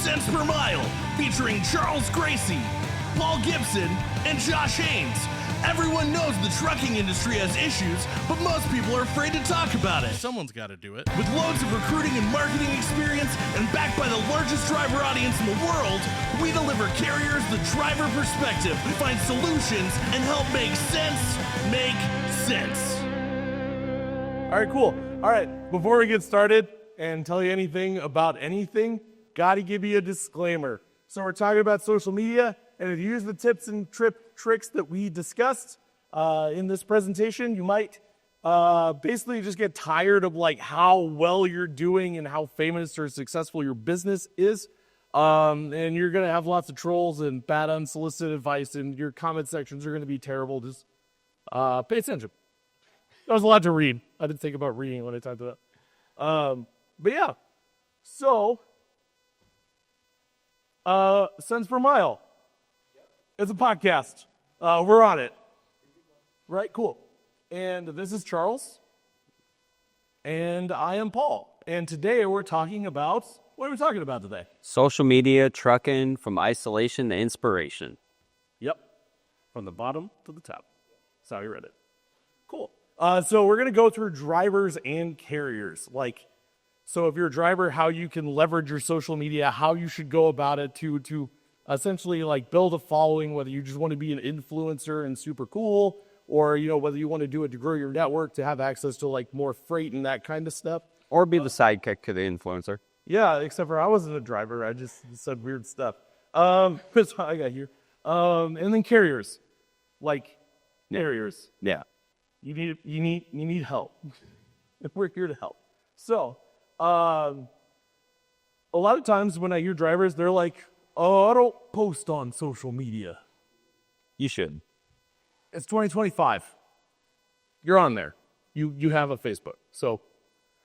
Cents Per Mile, featuring Charles Gracie, Paul Gibson, and Josh Haynes. Everyone knows the trucking industry has issues, but most people are afraid to talk about it. Someone's got to do it. With loads of recruiting and marketing experience and backed by the largest driver audience in the world, we deliver carriers the driver perspective, find solutions, and help make sense make sense. All right, cool. All right, before we get started and tell you anything about anything, got to give you a disclaimer. So we're talking about social media, and if you use the tips and tricks that we discussed in this presentation, you might basically just get tired of like how well you're doing and how famous or successful your business is. And you're going to have lots of trolls and bad unsolicited advice, and your comment sections are going to be terrible. Just pay attention. There was a lot to read. I didn't think about reading when I typed it up. But yeah, so Cents Per Mile. It's a podcast. We're on it. Right, cool. And this is Charles. And I am Paul. And today we're talking about, what are we talking about today? Social media, trucking, from isolation to inspiration. Yep. From the bottom to the top. That's how you read it. Cool. So we're going to go through drivers and carriers. So if you're a driver, how you can leverage your social media, how you should go about it to essentially like build a following, whether you just want to be an influencer and super cool, or whether you want to do it to grow your network, to have access to like more freight and that kind of stuff. Or be the sidekick to the influencer. Yeah, except for I wasn't a driver. I just said weird stuff. That's what I got here. And then carriers. Carriers. Yeah. You need help. We're here to help. So, a lot of times when I hear drivers, they're like, "Oh, I don't post on social media." You should. It's 2025. You're on there. You have a Facebook. So,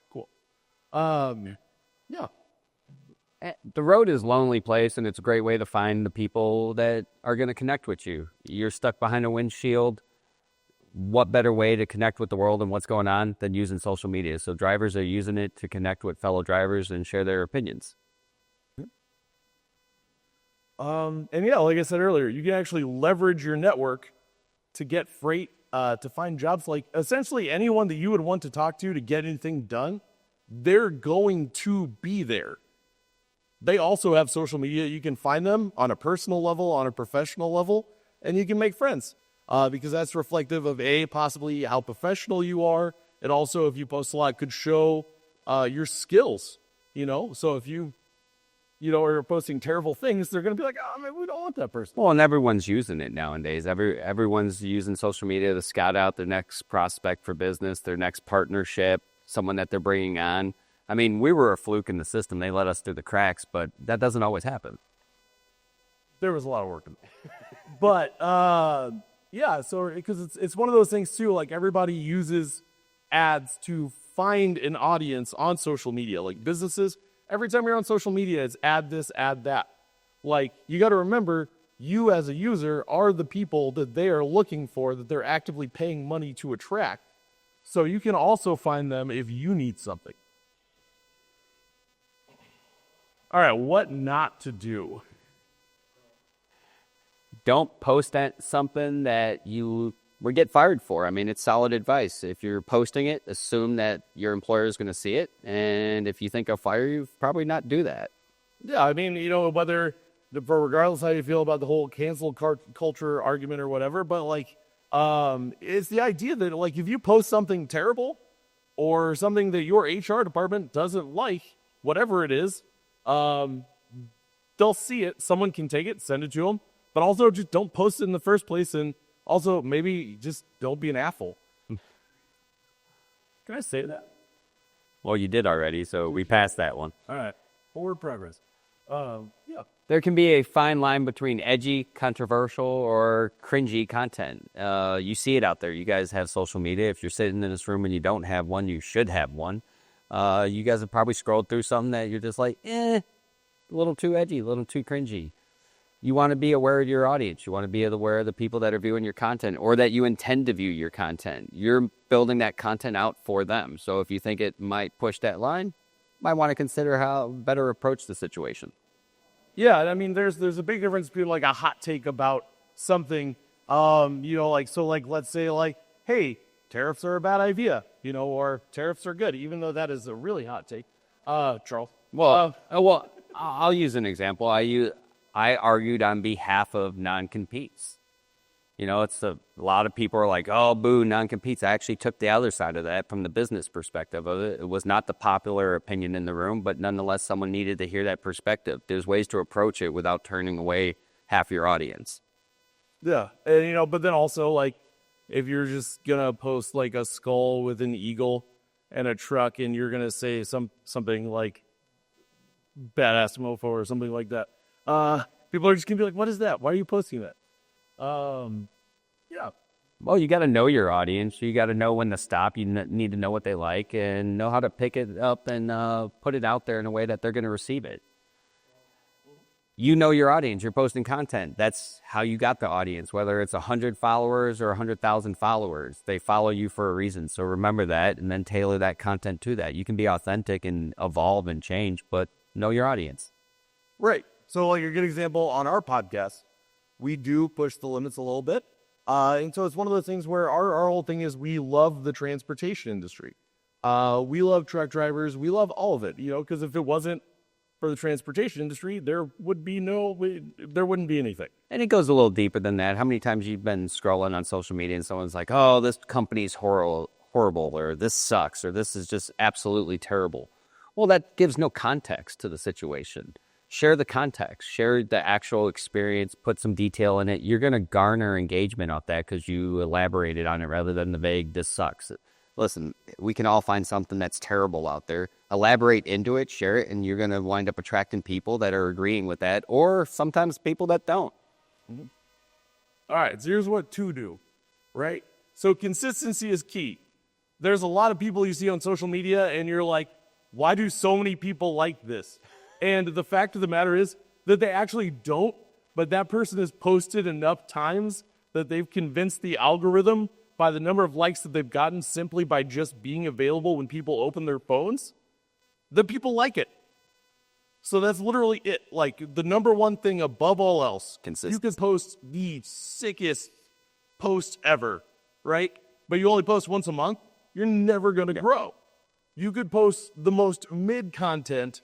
cool. Yeah. The road is a lonely place, and it's a great way to find the people that are going to connect with you. You're stuck behind a windshield. What better way to connect with the world and what's going on than using social media? So drivers are using it to connect with fellow drivers and share their opinions. And yeah, like I said earlier, you can actually leverage your network to get freight, to find jobs. Like essentially anyone that you would want to talk to get anything done, they're going to be there. They also have social media. You can find them on a personal level, on a professional level, and you can make friends. Because that's reflective of possibly how professional you are, and also if you post a lot, could show your skills. So if you are posting terrible things, they're going to be like, "Oh, man, we don't want that person." Well, and everyone's using it nowadays. Everyone's using social media to scout out their next prospect for business, their next partnership, someone that they're bringing on. I mean, we were a fluke in the system. They let us through the cracks, but that doesn't always happen. There was a lot of work in it. But yeah, so because it's one of those things too, like everybody uses ads to find an audience on social media. Like businesses, every time you're on social media, it's add this, add that. Like you got to remember, you as a user are the people that they are looking for, that they're actively paying money to attract. So you can also find them if you need something. All right, what not to do? Don't post at something that you would get fired for. I mean, it's solid advice. If you're posting it, assume that your employer is going to see it. And if you think they'll fire you, probably not do that. Yeah, I mean, regardless how you feel about the whole cancel culture argument or whatever, but it's the idea that if you post something terrible or something that your HR department doesn't like, whatever it is, they'll see it. Someone can take it, send it to them. But also just don't post it in the first place, and also maybe just don't be an asshole. Can I say that? Well, you did already, so we passed that one. All right. Forward progress. Yeah. There can be a fine line between edgy, controversial, or cringy content. You see it out there. You guys have social media. If you're sitting in this room and you don't have one, you should have one. You guys have probably scrolled through something that you're just like, a little too edgy, a little too cringy. You want to be aware of your audience. You want to be aware of the people that are viewing your content or that you intend to view your content. You're building that content out for them. So if you think it might push that line, might want to consider how better approach the situation. Yeah, I mean, there's a big difference between like a hot take about something, like let's say like, hey, tariffs are a bad idea, or tariffs are good, even though that is a really hot take. Charles. I'll use an example. I argued on behalf of non-competes. It's a lot of people are like, oh, boo, non-competes. I actually took the other side of that from the business perspective of it. It was not the popular opinion in the room, but nonetheless, someone needed to hear that perspective. There's ways to approach it without turning away half your audience. Yeah, and but then also like, if you're just gonna post like a skull with an eagle and a truck, and you're gonna say something like badass mofo or something like that, people are just gonna be like, what is that? Why are you posting that? Yeah. Well, you got to know your audience. You got to know when to stop. You need to know what they like and know how to pick it up and put it out there in a way that they're going to receive it. You know your audience. You're posting content. That's how you got the audience, whether it's 100 followers or 100,000 followers. They follow you for a reason. So remember that and then tailor that content to that. You can be authentic and evolve and change, but know your audience. Right. So like a good example on our podcast, we do push the limits a little bit. And so it's one of those things where our whole thing is we love the transportation industry. We love truck drivers. We love all of it, because if it wasn't for the transportation industry, there wouldn't be anything. And it goes a little deeper than that. How many times you've been scrolling on social media and someone's like, oh, this company's horrible, or this sucks, or this is just absolutely terrible. Well, that gives no context to the situation. Share the context, share the actual experience, put some detail in it. You're going to garner engagement off that because you elaborated on it rather than the vague, this sucks. Listen, we can all find something that's terrible out there. Elaborate into it, share it, and you're going to wind up attracting people that are agreeing with that, or sometimes people that don't. Mm-hmm. All right, so here's what to do, right? So consistency is key. There's a lot of people you see on social media, and you're like, why do so many people like this? And the fact of the matter is that they actually don't, but that person has posted enough times that they've convinced the algorithm by the number of likes that they've gotten simply by just being available when people open their phones, that people like it. So that's literally it. Like the number one thing above all else, you can post the sickest post ever, right? But you only post once a month, you're never going to grow. You could post the most mid content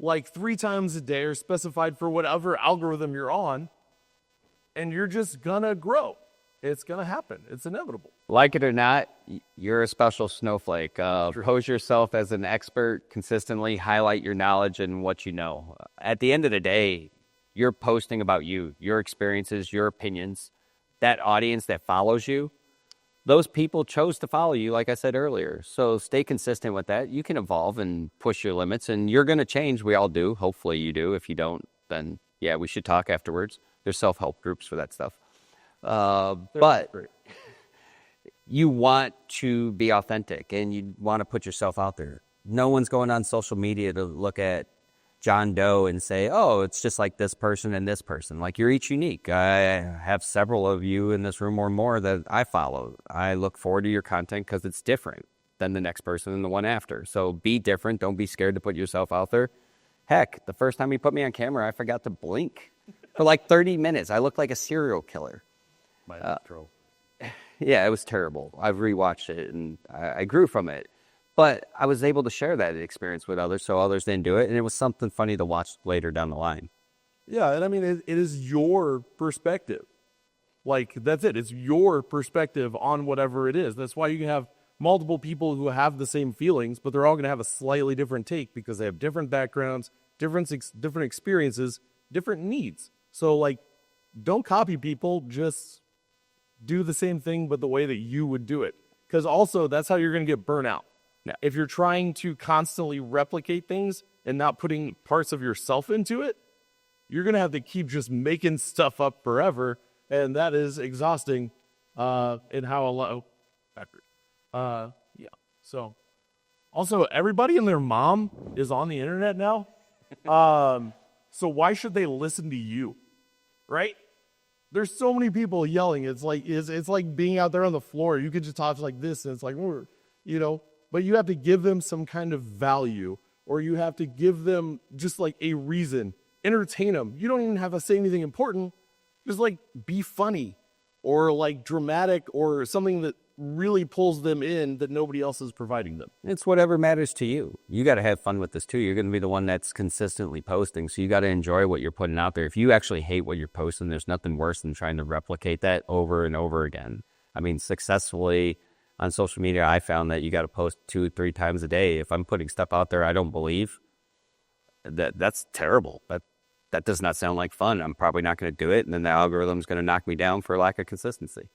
like 3 times a day or specified for whatever algorithm you're on, and you're just gonna grow. It's gonna happen. It's inevitable. Like it or not, you're a special snowflake. Pose yourself as an expert, consistently highlight your knowledge and what you know. At the end of the day, you're posting about you, your experiences, your opinions. That audience that follows you, those people chose to follow you, like I said earlier. So stay consistent with that. You can evolve and push your limits, and you're going to change. We all do. Hopefully you do. If you don't, then, yeah, we should talk afterwards. There's self-help groups for that stuff. But you want to be authentic, and you want to put yourself out there. No one's going on social media to look at John Doe and say, oh, it's just like this person and this person. Like, you're each unique. I have several of you in this room or more that I follow. I look forward to your content because it's different than the next person and the one after. So be different. Don't be scared to put yourself out there. Heck, the first time you put me on camera, I forgot to blink for like 30 minutes. I looked like a serial killer. Yeah, it was terrible. I've rewatched it, and I grew from it. But I was able to share that experience with others, so others didn't do it, and it was something funny to watch later down the line. Yeah, and I mean, it is your perspective. Like, that's it. It's your perspective on whatever it is. That's why you can have multiple people who have the same feelings, but they're all going to have a slightly different take because they have different backgrounds, different experiences, different needs. So, like, don't copy people. Just do the same thing, but the way that you would do it. Because also, that's how you're going to get burnt out. Now, if you're trying to constantly replicate things and not putting parts of yourself into it, you're going to have to keep just making stuff up forever, and that is exhausting in how a lot... yeah. So, also, everybody and their mom is on the internet now. So why should they listen to you, right? There's so many people yelling. It's like being out there on the floor. You could just talk like this, and it's like, but you have to give them some kind of value, or you have to give them just like a reason entertain them. You don't even have to say anything important. Just like be funny or like dramatic or something that really pulls them in that nobody else is providing them. It's whatever matters to you. You got to have fun with this too. You're going to be the one that's consistently posting, so you got to enjoy what you're putting out there. If you actually hate what you're posting, there's nothing worse than trying to replicate that over and over again. I mean, successfully on social media, I found that you got to post 2-3 times a day. If I'm putting stuff out there I don't believe, that's terrible. That does not sound like fun. I'm probably not going to do it, and then the algorithm's going to knock me down for lack of consistency.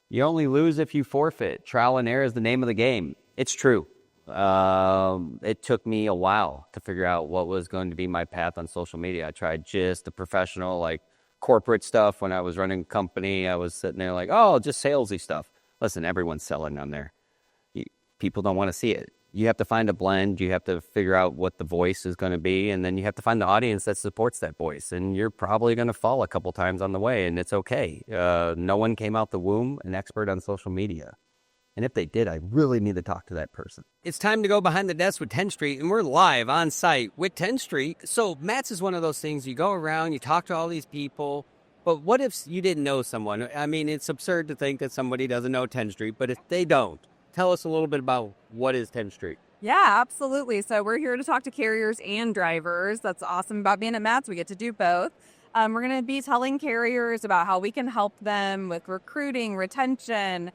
You only lose if you forfeit. Trial and error is the name of the game. It's true. It took me a while to figure out what was going to be my path on social media. I tried just the professional, like corporate stuff. When I was running a company, I was sitting there like, oh, just salesy stuff. Listen, everyone's selling on there. People don't want to see it. You have to find a blend. You have to figure out what the voice is going to be, and then you have to find the audience that supports that voice. And you're probably going to fall a couple times on the way, and it's okay. No one came out the womb an expert on social media. And if they did, I really need to talk to that person. It's time to go behind the desk with Tenstreet, and we're live on site with Tenstreet. So Matt's is one of those things, you go around, you talk to all these people, but what if you didn't know someone? I mean, it's absurd to think that somebody doesn't know Tenstreet, but if they don't, tell us a little bit about what is Tenstreet. Yeah, absolutely. So we're here to talk to carriers and drivers. That's awesome about being at Matt's. We get to do both. We're going to be telling carriers about how we can help them with recruiting, retention,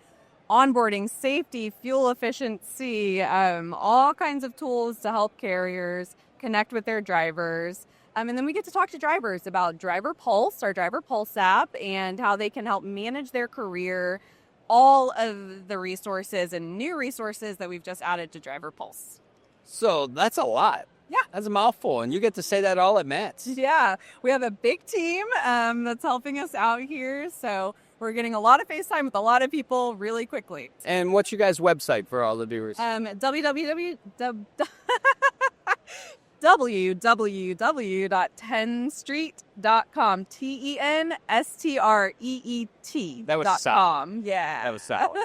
onboarding, safety, fuel efficiency, all kinds of tools to help carriers connect with their drivers. And then we get to talk to drivers about Driver Pulse, our Driver Pulse app, and how they can help manage their career, all of the resources and new resources that we've just added to Driver Pulse. So that's a lot. Yeah. That's a mouthful, and you get to say that all at Matt's. Yeah, we have a big team that's helping us out here, so we're getting a lot of FaceTime with a lot of people really quickly. And what's your guys' website for all the viewers? www.tenstreet.com. TENSTREET. That was solid. Yeah. That was solid.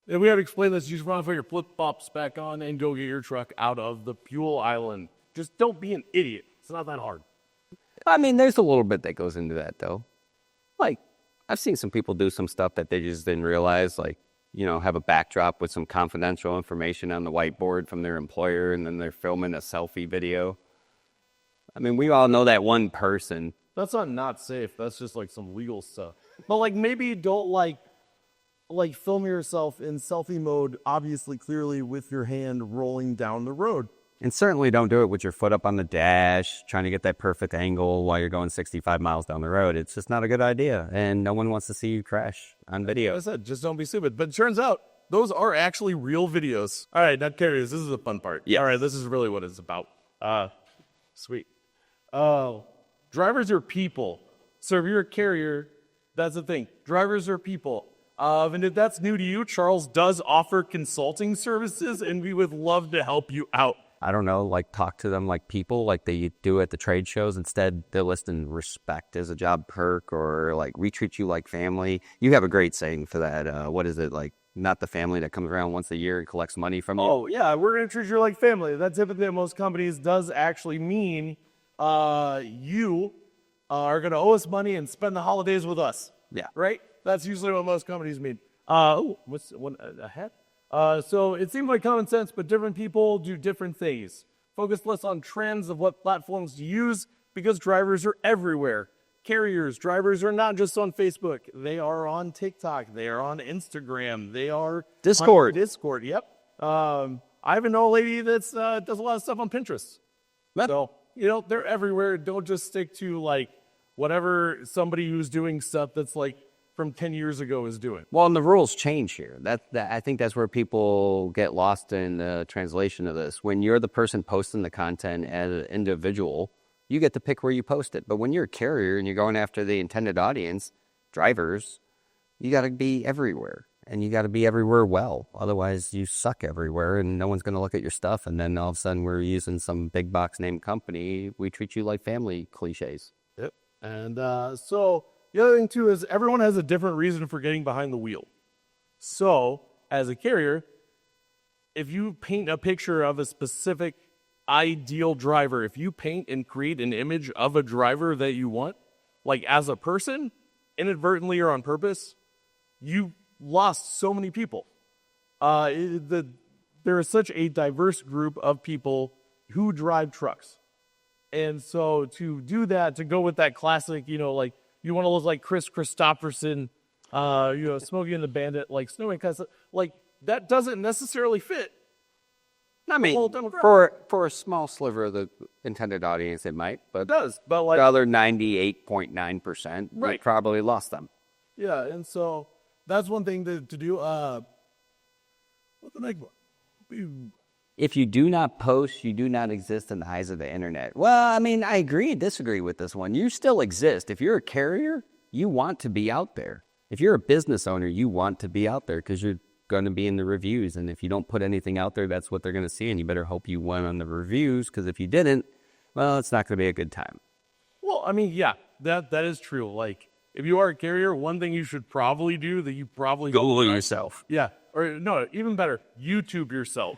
And we had to explain this. You just want to put your flip-flops back on and go get your truck out of the fuel island. Just don't be an idiot. It's not that hard. I mean, there's a little bit that goes into that, though. Like, I've seen some people do some stuff that they just didn't realize, like, you know, have a backdrop with some confidential information on the whiteboard from their employer, and then they're filming a selfie video. I mean, we all know that one person. That's not safe. That's just like some legal stuff. But like maybe don't like film yourself in selfie mode, obviously clearly with your hand rolling down the road. And certainly don't do it with your foot up on the dash, trying to get that perfect angle while you're going 65 miles down the road. It's just not a good idea, and no one wants to see you crash on video. Like I said, just don't be stupid. But it turns out those are actually real videos. All right, now carriers, this is the fun part. Yes. All right, this is really what it's about. Sweet. Drivers are people. So if you're a carrier, that's the thing. Drivers are people. And if that's new to you, Charles does offer consulting services, and we would love to help you out. I don't know, like talk to them like people, like they do at the trade shows. Instead, they're listing respect as a job perk, or like we treat you like family. You have a great saying for that. What is it, like not the family that comes around once a year and collects money from you? Oh, yeah, we're going to treat you like family. That typically at most companies does actually mean you are going to owe us money and spend the holidays with us. Yeah. Right? That's usually what most companies mean. What's one ahead? So it seems like common sense, but different people do different things. Focus less on trends of what platforms to use, because drivers are everywhere. Drivers are not just on Facebook. They are on TikTok. They are on Instagram. They are Discord. on Discord, yep. I even know a lady that does a lot of stuff on Pinterest. So, you know, they're everywhere. Don't just stick to like whatever somebody who's doing stuff that's like from 10 years ago is doing. Well, and the rules change here. I think that's where people get lost in the translation of this. When you're the person posting the content as an individual, you get to pick where you post it. But when you're a carrier and you're going after the intended audience, drivers, You got to be everywhere, and you got to be everywhere well. Otherwise, you suck everywhere, and no one's going to look at your stuff. And then all of a sudden, we're using some big box name company. We treat you like family cliches. Yep. And so the other thing too is everyone has a different reason for getting behind the wheel. So as a carrier, if you paint a picture of a specific ideal driver, if you paint and create an image of a driver that you want, like as a person, inadvertently or on purpose, you lost so many people. There is such a diverse group of people who drive trucks. And so to do that, to go with that classic, like you want to look like Chris Christopherson, Smokey and the Bandit, like Snowman, like that doesn't necessarily fit. I mean, for a small sliver of the intended audience, it might, but It does, but like the other 98.9%, Right. you probably lost them. yeah, and so that's one thing to do. What the next one? If you do not post, you do not exist in the eyes of the internet. Well, I mean, I agree and disagree with this one. You still exist. If you're a carrier, you want to be out there. If you're a business owner, you want to be out there because you're going to be in the reviews. And if you don't put anything out there, that's what they're going to see. And you better hope you went on the reviews, because if you didn't, well, it's not going to be a good time. Well, I mean, yeah, that is true. Like, if you are a carrier, one thing you should probably do that you probably Google yourself. Yeah, or no, even better, YouTube yourself.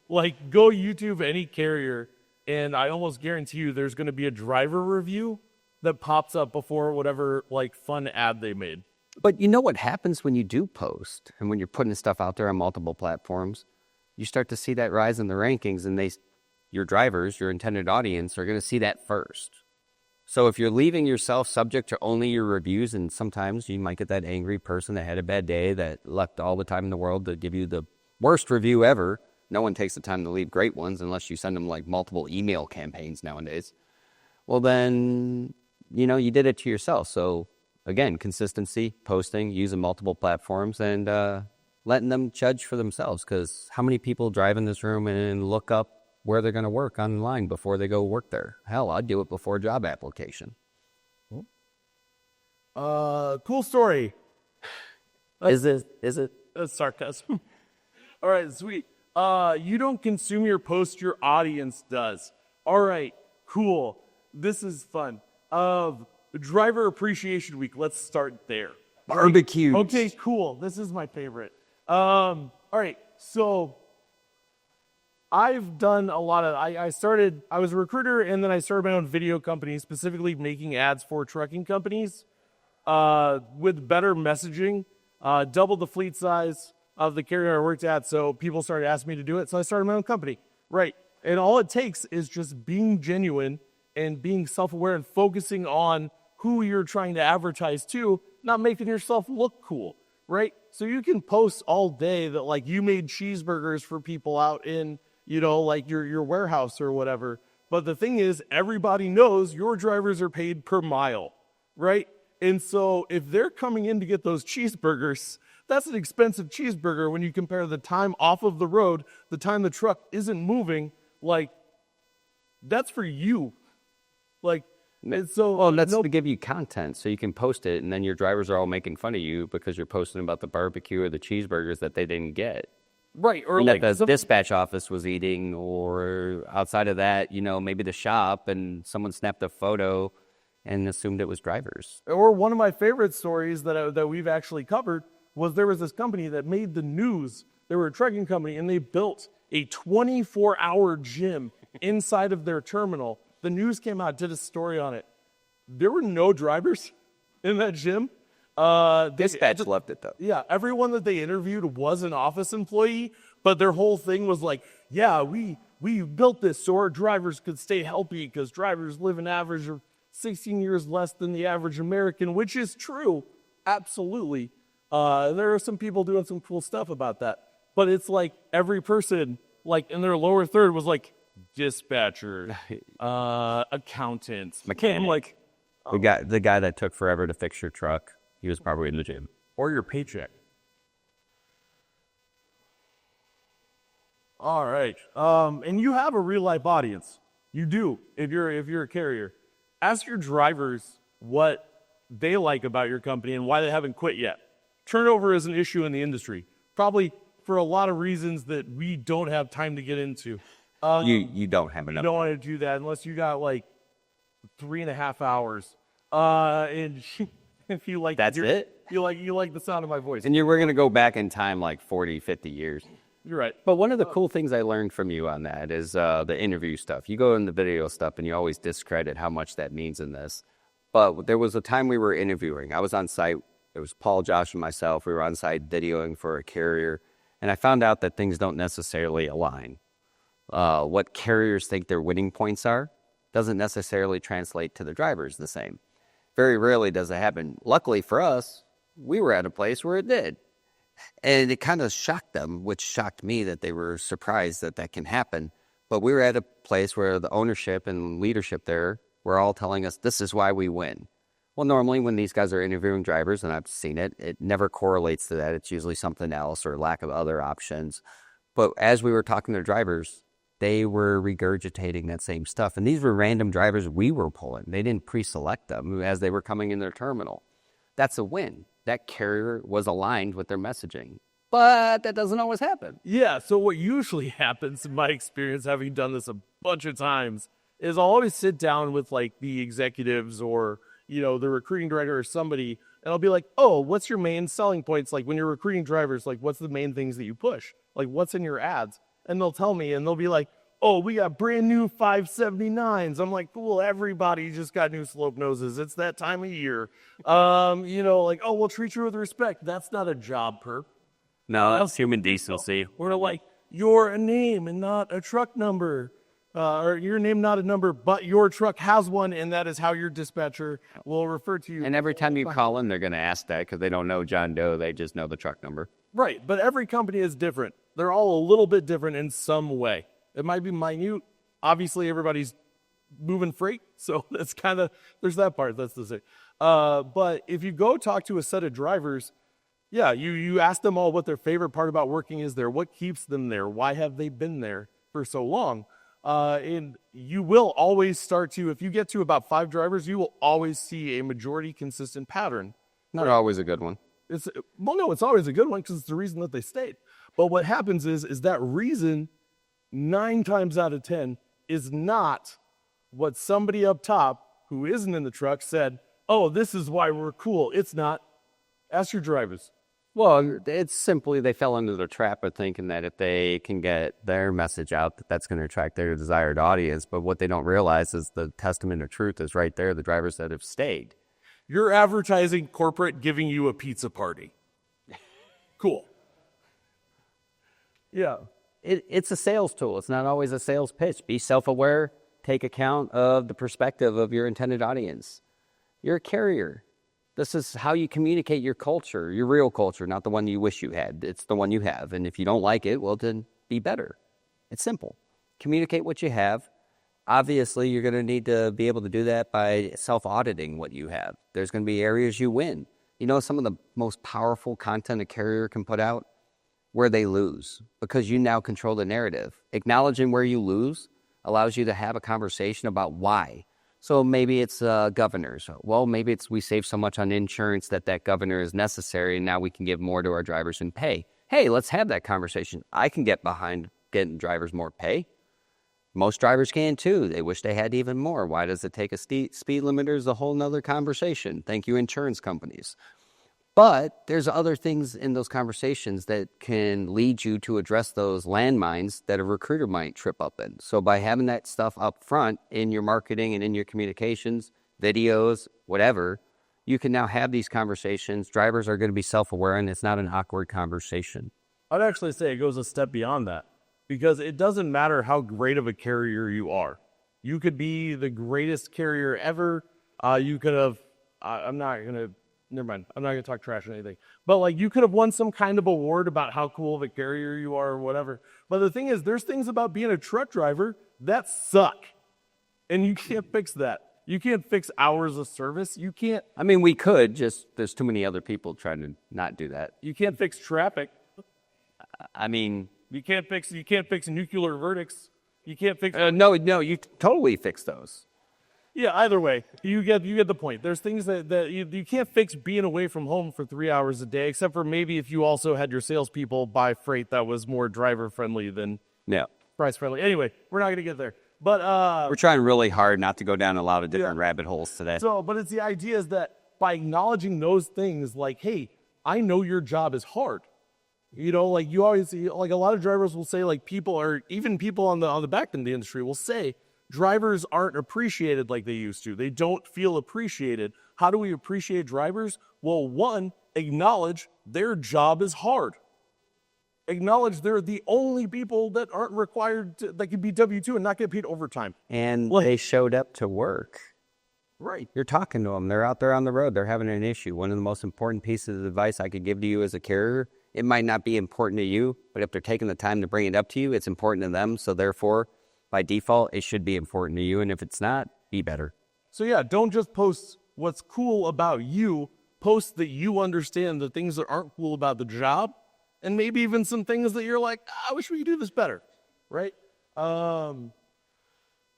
Like, go YouTube any carrier, and I almost guarantee you there's going to be a driver review that pops up before whatever like fun ad they made. But you know what happens when you do post and when you're putting stuff out there on multiple platforms? You start to see that rise in the rankings, and your drivers, your intended audience, are going to see that first. So if you're leaving yourself subject to only your reviews, and sometimes you might get that angry person that had a bad day that left all the time in the world to give you the worst review ever. No one takes the time to leave great ones unless you send them like multiple email campaigns nowadays. Well, then, you did it to yourself. So again, consistency, posting, using multiple platforms, and letting them judge for themselves. Because how many people drive in this room and look up where they're going to work online before they go work there? Hell, I'd do it before a job application. Cool story. Is it? That's sarcasm. All right, sweet. You don't consume your post, your audience does. All right, cool. This is fun. Driver Appreciation Week. Let's start there. Barbecue. Okay, cool. This is my favorite. All right, so I've done a lot of, I was a recruiter, and then I started my own video company, specifically making ads for trucking companies with better messaging, doubled the fleet size of the carrier I worked at, so people started asking me to do it, so I started my own company. Right, and all it takes is just being genuine and being self-aware and focusing on who you're trying to advertise to, not making yourself look cool, right? So you can post all day that like you made cheeseburgers for people out in, like your warehouse or whatever. But the thing is, everybody knows your drivers are paid per mile, right? And so if they're coming in to get those cheeseburgers, that's an expensive cheeseburger when you compare the time off of the road, the time the truck isn't moving, like that's for you. Like, and so Well, that's to give you content so you can post it, and then your drivers are all making fun of you because you're posting about the barbecue or the cheeseburgers that they didn't get. right, or And like that the dispatch office was eating, or outside of that, maybe the shop, and someone snapped a photo and assumed it was drivers. Or one of my favorite stories that we've actually covered was there was this company that made the news. They were a trucking company, and they built a 24-hour gym inside of their terminal. The news came out, did a story on it. There were no drivers in that gym. Dispatch loved it, though. Yeah, everyone that they interviewed was an office employee, but their whole thing was like, yeah, we built this so our drivers could stay healthy because drivers live an average of 16 years less than the average American, which is true, absolutely. There are some people doing some cool stuff about that, but it's like every person, like in their lower third, was like dispatcher, accountants, Mechanic. I'm like, The guy that took forever to fix your truck, he was probably in the gym. or your paycheck. All right, and you have a real life audience. You do if you're a carrier. Ask your drivers what they like about your company and why they haven't quit yet. Turnover is an issue in the industry, probably for a lot of reasons that we don't have time to get into. You don't have You enough. don't want to do that unless you got like 3.5 hours. And if you like, That's it? You like the sound of my voice. And we're going to go back in time like 40, 50 years. You're right. But one of the cool things I learned from you on that is the interview stuff. You go in the video stuff and you always discredit how much that means in this. But there was a time we were interviewing. I was on site. It was Paul, Josh, and myself. We were on site videoing for a carrier. And I found out that things don't necessarily align. What carriers think their winning points are doesn't necessarily translate to the drivers the same. Very rarely does it happen. Luckily for us, we were at a place where it did. And it kind of shocked them, which shocked me that they were surprised that that can happen. But we were at a place where the ownership and leadership there were all telling us, this is why we win. Well, normally when these guys are interviewing drivers, and I've seen it, it never correlates to that. It's usually something else or lack of other options. But as we were talking to drivers, they were regurgitating that same stuff. And these were random drivers we were pulling. They didn't pre-select them as they were coming in their terminal. That's a win. That carrier was aligned with their messaging. But that doesn't always happen. Yeah, so what usually happens in my experience, having done this a bunch of times, is I'll always sit down with like the executives or, you know, the recruiting director or somebody, and I'll be like, oh, what's your main selling points? Like when you're recruiting drivers, like what's the main things that you push? Like what's in your ads? And they'll tell me, and they'll be like, oh, we got brand new 579s. I'm like, cool, everybody just got new slope noses. It's that time of year. You know, like, oh, we'll treat you with respect. That's not a job perk. No, that's human decency. We're like, you're a name and not a truck number. Or your name, not a number, but your truck has one, and that is how your dispatcher will refer to you. And every time you call in, they're going to ask that because they don't know John Doe. They just know the truck number. Right, but every company is different. They're all a little bit different in some way. It might be minute. Obviously, everybody's moving freight, so that's kind of, there's that part, that's the same. But if you go talk to a set of drivers, yeah, you ask them all what their favorite part about working is there, what keeps them there, why have they been there for so long? And you will always start to, if you get to about 5 drivers, you will always see a majority consistent pattern. Not always a good one. It's always a good one because it's the reason that they stayed. But what happens is that reason 9 times out of 10 is not what somebody up top who isn't in the truck said, oh, this is why we're cool. It's not. Ask your drivers. Well, it's simply they fell into the trap of thinking that if they can get their message out, that that's going to attract their desired audience. But what they don't realize is the testament of truth is right there, the drivers that have stayed. You're advertising corporate giving you a pizza party. Cool. Yeah. It's a sales tool. It's not always a sales pitch. Be self-aware. Take account of the perspective of your intended audience. You're a carrier. This is how you communicate your culture, your real culture, not the one you wish you had. It's the one you have. And if you don't like it, well, then be better. It's simple. Communicate what you have. Obviously, you're going to need to be able to do that by self-auditing what you have. There's going to be areas you win. You know, some of the most powerful content a carrier can put out? Where they lose, because you now control the narrative. Acknowledging where you lose allows you to have a conversation about why. So maybe it's governors. Well, maybe it's we save so much on insurance that governor is necessary, and now we can give more to our drivers in pay. Hey, let's have that conversation. I can get behind getting drivers more pay. Most drivers can too. They wish they had even more. Why does it take a speed limiter is a whole nother conversation. Thank you, insurance companies. But there's other things in those conversations that can lead you to address those landmines that a recruiter might trip up in. So by having that stuff up front in your marketing and in your communications, videos, whatever, you can now have these conversations. Drivers are going to be self-aware, and it's not an awkward conversation. I'd actually say it goes a step beyond that, because it doesn't matter how great of a carrier you are. You could be the greatest carrier ever. You could have, never mind. I'm not going to talk trash or anything. But like you could have won some kind of award about how cool of a carrier you are or whatever. But the thing is, there's things about being a truck driver that suck. And you can't fix that. You can't fix hours of service. You can't. I mean, we could, just there's too many other people trying to not do that. You can't fix traffic. I mean, you can't fix nuclear verdicts. You can't fix. No, you totally fix those. Yeah, either way, you get the point. There's things that you can't fix being away from home for 3 hours a day, except for maybe if you also had your salespeople buy freight that was more driver friendly than price friendly. Anyway, we're not gonna get there. But we're trying really hard not to go down a lot of different rabbit holes today. So, but it's the idea is that by acknowledging those things, like, hey, I know your job is hard. You know, like you always see, like a lot of drivers will say, like people, or even people on the back end of the industry will say, drivers aren't appreciated like they used to. They don't feel appreciated. How do we appreciate drivers? Well, one, acknowledge their job is hard. Acknowledge they're the only people that aren't required to, that can be W-2 and not get paid overtime. And they showed up to work. Right. You're talking to them. They're out there on the road. They're having an issue. One of the most important pieces of advice I could give to you as a carrier, it might not be important to you, but if they're taking the time to bring it up to you, it's important to them. So therefore, by default, it should be important to you. And if it's not, be better. So yeah, don't just post what's cool about you. Post that you understand the things that aren't cool about the job, and maybe even some things that you're like, I wish we could do this better, right?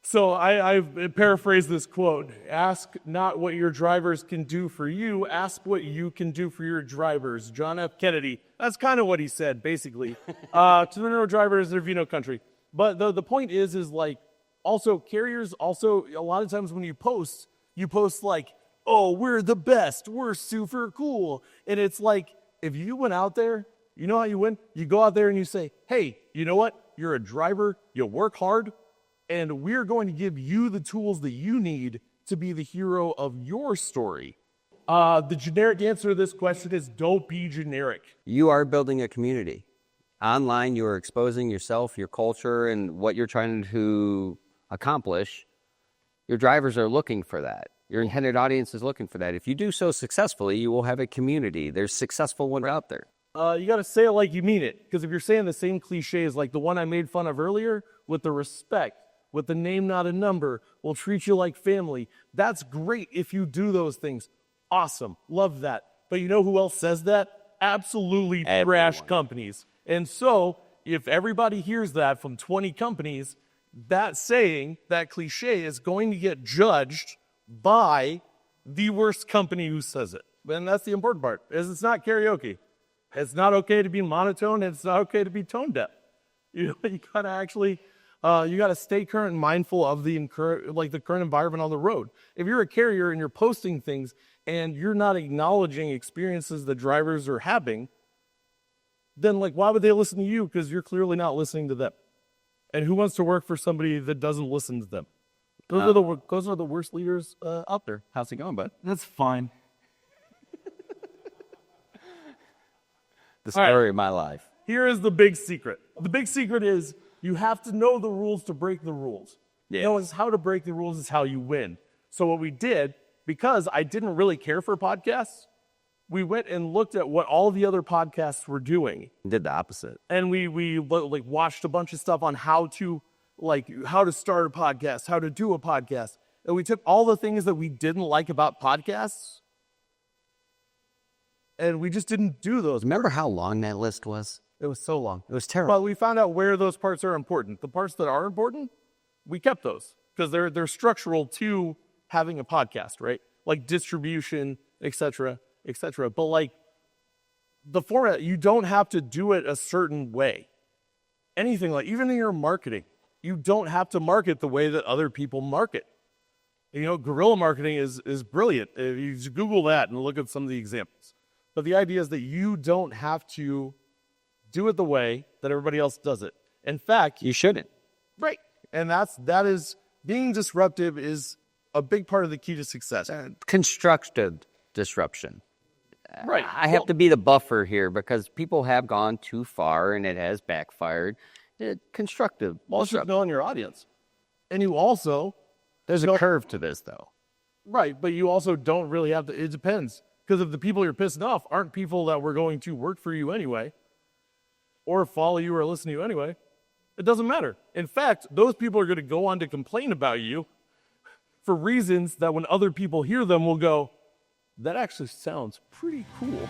So I've paraphrased this quote: ask not what your drivers can do for you, ask what you can do for your drivers. John F. Kennedy. That's kind of what he said, basically. To the no drivers, there be no country. But the point is like, also carriers, also a lot of times when you post like, oh, we're the best, we're super cool. And it's like, if you went out there, you know how you win? You go out there and you say, hey, you know what? You're a driver, you work hard, and we're going to give you the tools that you need to be the hero of your story. The generic answer to this question is don't be generic. You are building a community. Online, you are exposing yourself, your culture, and what you're trying to accomplish. Your drivers are looking for that. Your intended audience is looking for that. If you do so successfully, you will have a community. There's successful ones out there. You got to say it like you mean it. Because if you're saying the same cliches like the one I made fun of earlier, with the respect, with the name, not a number, we'll treat you like family. That's great if you do those things. Awesome. Love that. But you know who else says that? Absolutely trash companies. And so if everybody hears that from 20 companies, that saying, that cliche is going to get judged by the worst company who says it. And that's the important part, is it's not karaoke. It's not okay to be monotone, and it's not okay to be tone deaf. You know, you gotta actually, you gotta stay current and mindful of the current environment on the road. If you're a carrier and you're posting things and you're not acknowledging experiences that drivers are having, then like, why would they listen to you? Because you're clearly not listening to them. And who wants to work for somebody that doesn't listen to them? Those are the worst leaders out there. How's it going, bud? That's fine. The story of my life. Here is the big secret. The big secret is you have to know the rules to break the rules. Yes. Knowing how to break the rules is how you win. So what we did, because I didn't really care for podcasts, we went and looked at what all the other podcasts were doing. Did the opposite. And we like watched a bunch of stuff on how to start a podcast, how to do a podcast. And we took all the things that we didn't like about podcasts, and we just didn't do those. Remember how long that list was? It was so long. It was terrible. But we found out where those parts are important. The parts that are important, we kept those because they're structural to having a podcast, right? Like distribution, et cetera, et cetera. But like the format, you don't have to do it a certain way. Anything like, even in your marketing, you don't have to market the way that other people market. You know, guerrilla marketing is brilliant. If you just Google that and look at some of the examples. But the idea is that you don't have to do it the way that everybody else does it. In fact, You shouldn't. right. And that is being disruptive is a big part of the key to success. Constructive disruption. Right. I have to be the buffer here because people have gone too far and it has backfired. Constructive. Also knowing your audience. And you also, There's a curve to this, though. right, but you also don't really have to, it depends. Because if the people you're pissing off aren't people that were going to work for you anyway, or follow you or listen to you anyway, it doesn't matter. In fact, those people are going to go on to complain about you for reasons that when other people hear them will go, that actually sounds pretty cool.